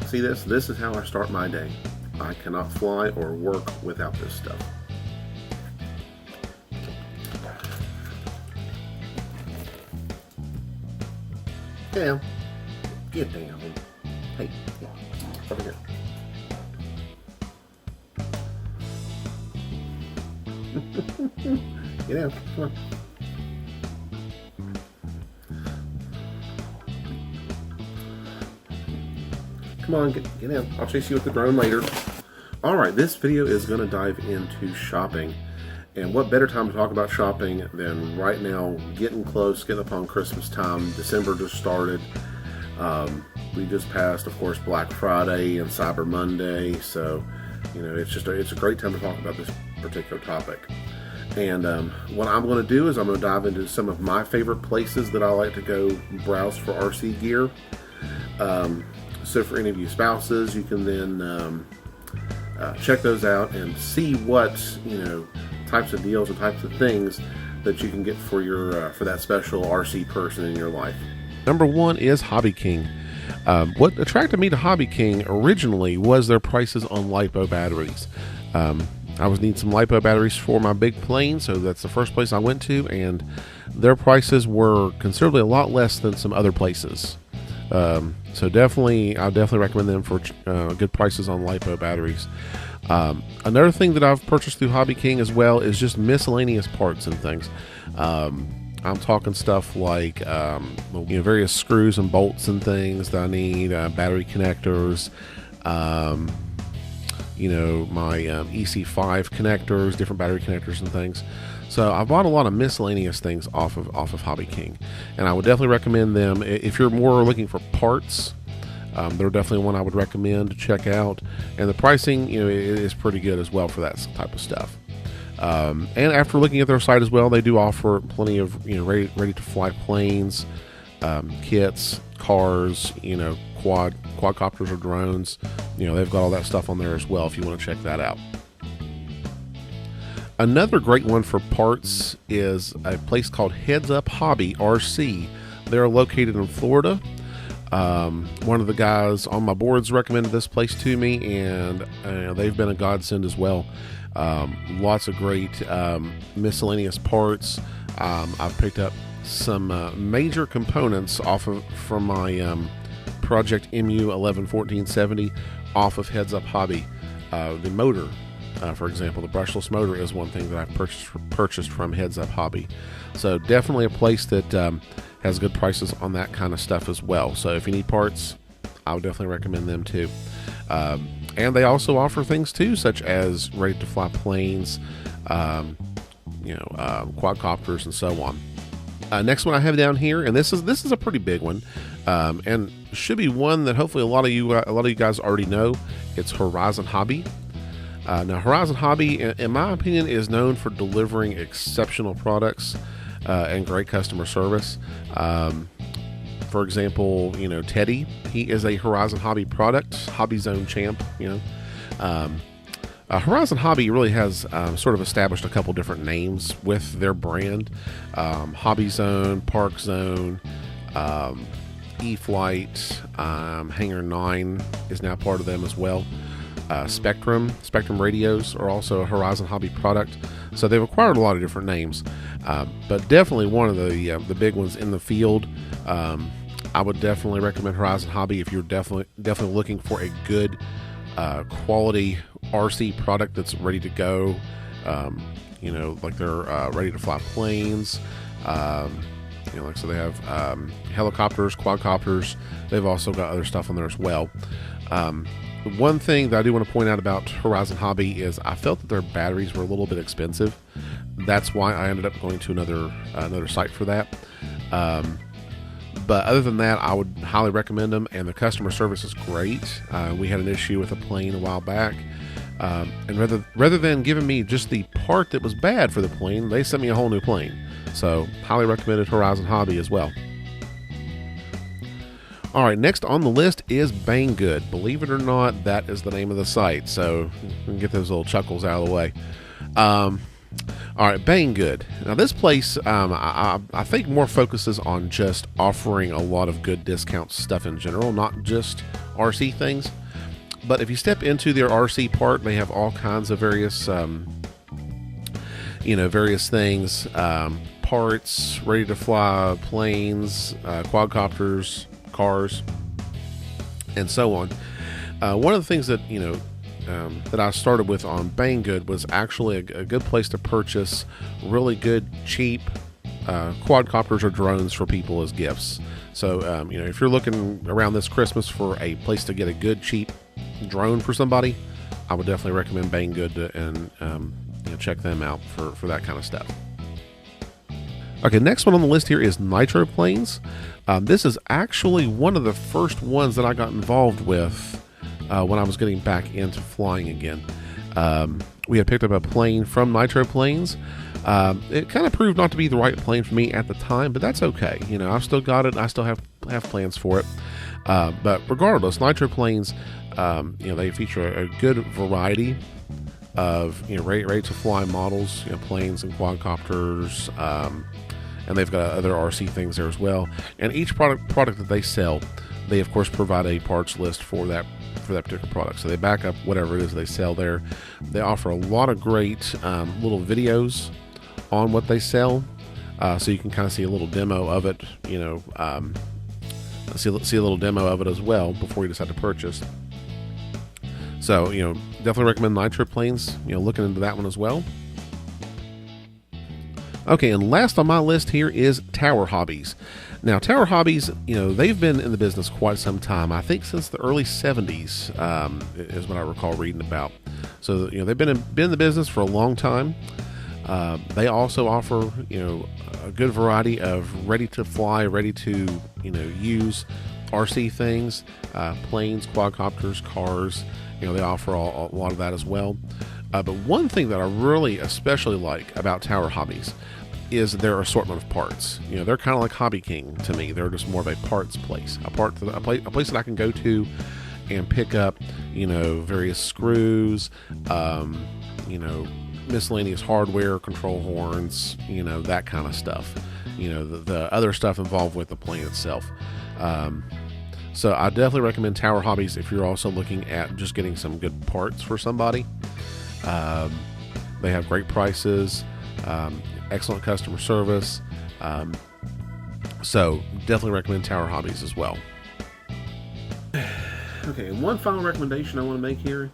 See this? This is how I start my day. I cannot fly or work without this stuff. Get down. Get down. Hey, over here. Get down. Come on. Come on, get in. I'll chase you with the drone later. Alright, this video is going to dive into shopping. And what better time to talk about shopping than right now, getting close, getting upon Christmas time. December just started. We just passed, of course, Black Friday and Cyber Monday. So, you know, it's a great time to talk about this particular topic. And what I'm going to do is I'm going to dive into some of my favorite places that I like to go browse for RC gear. So for any of you spouses, you can then check those out and see what, you know, types of deals and types of things that you can get for your for that special RC person in your life. Number one is Hobbyking. What attracted me to Hobbyking originally was their prices on LiPo batteries. I was needing some LiPo batteries for my big plane, so that's the first place I went to, and their prices were considerably a lot less than some other places. So I definitely recommend them for good prices on LiPo batteries. Another thing that I've purchased through Hobbyking as well is just miscellaneous parts and things. I'm talking stuff like various screws and bolts and things that I need, battery connectors, my EC5 connectors, different battery connectors and things. So I bought a lot of miscellaneous things off of Hobbyking, and I would definitely recommend them if you're more looking for parts. They're definitely one I would recommend to check out, and the pricing, is pretty good as well for that type of stuff. And after looking at their site as well, they do offer plenty of ready to fly planes, kits, cars, quadcopters or drones. They've got all that stuff on there as well if you want to check that out. Another great one for parts is a place called HeadsUp Hobby RC. They're located in Florida. One of the guys on my boards recommended this place to me, and they've been a godsend as well. Lots of great miscellaneous parts. I've picked up some major components from my Project MU 111470 off of HeadsUp Hobby. The motor, for example, the brushless motor is one thing that I've purchased from HeadsUp Hobby. So definitely a place that has good prices on that kind of stuff as well. So if you need parts, I would definitely recommend them too. And they also offer things too, such as ready-to-fly planes, quadcopters, and so on. Next one I have down here, and this is a pretty big one, and should be one that hopefully a lot of you guys already know. It's Horizon Hobby. Now, Horizon Hobby, in my opinion, is known for delivering exceptional products and great customer service. For example, Teddy, he is a Horizon Hobby product, Hobby Zone champ. Horizon Hobby really has sort of established a couple different names with their brand. Hobby Zone, Park Zone, E-Flight, Hangar 9 is now part of them as well. Spectrum radios are also a Horizon Hobby product. So they've acquired a lot of different names, but definitely one of the big ones in the field. I would definitely recommend Horizon Hobby if you're definitely looking for a good quality RC product that's ready to go. Like they're ready to fly planes. So they have helicopters, quadcopters. They've also got other stuff on there as well. One thing that I do want to point out about Horizon Hobby is I felt that their batteries were a little bit expensive. That's why I ended up going to another site for that. But other than that, I would highly recommend them, and the customer service is great. We had an issue with a plane a while back, and rather than giving me just the part that was bad for the plane, they sent me a whole new plane. So highly recommended Horizon Hobby as well. All right, next on the list is Banggood. Believe it or not, that is the name of the site. So we can get those little chuckles out of the way. All right, Banggood. Now this place, I think more focuses on just offering a lot of good discount stuff in general, not just RC things. But if you step into their RC part, they have all kinds of various, various things, parts, ready to fly planes, quadcopters, cars, and so on. One of the things that that I started with on Banggood was actually a good place to purchase really good, cheap quadcopters or drones for people as gifts. So, if you're looking around this Christmas for a place to get a good, cheap drone for somebody, I would definitely recommend Banggood and check them out for that kind of stuff. Okay, next one on the list here is Nitroplanes. This is actually one of the first ones that I got involved with when I was getting back into flying again. We had picked up a plane from Nitroplanes. It kind of proved not to be the right plane for me at the time, but that's okay. I've still got it. I still have plans for it. But regardless, Nitroplanes, they feature a good variety of ready to fly models, planes and quadcopters, and they've got other RC things there as well. And each product that they sell, they of course provide a parts list for that particular product. So they back up whatever it is they sell there. They offer a lot of great little videos on what they sell, so you can kind of see a little demo of it. See a little demo of it as well before you decide to purchase. So definitely recommend Nitroplanes. Looking into that one as well. Okay, and last on my list here is Tower Hobbies. Now, Tower Hobbies, they've been in the business quite some time. I think since the early 70s is what I recall reading about. So, they've been in the business for a long time. They also offer, a good variety of ready to fly, ready to, use RC things, planes, quadcopters, cars. They offer a lot of that as well. But one thing that I really especially like about Tower Hobbies is their assortment of parts. They're kind of like Hobbyking to me. They're just more of a parts place, a place that I can go to and pick up, various screws, miscellaneous hardware, control horns, that kind of stuff. The other stuff involved with the plane itself. So I definitely recommend Tower Hobbies if you're also looking at just getting some good parts for somebody. They have great prices, excellent customer service. So definitely recommend Tower Hobbies as well. Okay, and one final recommendation I want to make here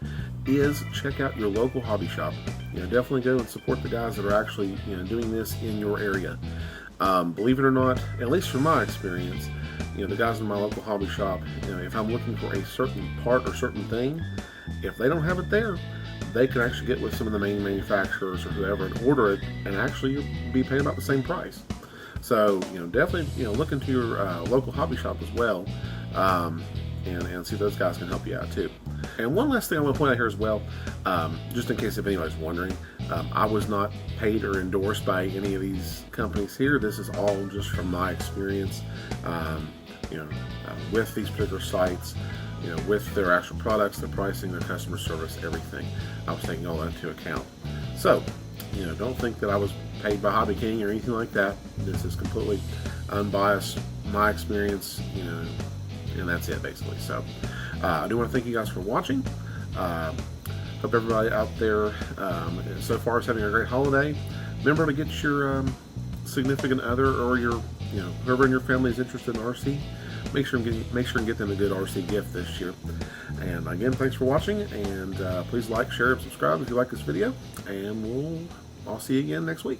is check out your local hobby shop. Definitely go and support the guys that are actually doing this in your area. Believe it or not, at least from my experience, the guys in my local hobby shop, if I'm looking for a certain part or certain thing, if they don't have it there, they can actually get with some of the main manufacturers or whoever and order it, and actually be paying about the same price. So definitely look into your local hobby shop as well, and see if those guys can help you out too. And one last thing I want to point out here as well, just in case if anybody's wondering, I was not paid or endorsed by any of these companies here. This is all just from my experience, with these particular sites, with their actual products, their pricing, their customer service, everything. I was taking all that into account. So, don't think that I was paid by Hobbyking or anything like that. This is completely unbiased, my experience, and that's it basically. So, I do want to thank you guys for watching. Hope everybody out there so far is having a great holiday. Remember to get your significant other or your whoever in your family is interested in RC. Make sure and get them a good RC gift this year. And again, thanks for watching, and please like, share, and subscribe if you like this video. And I'll see you again next week.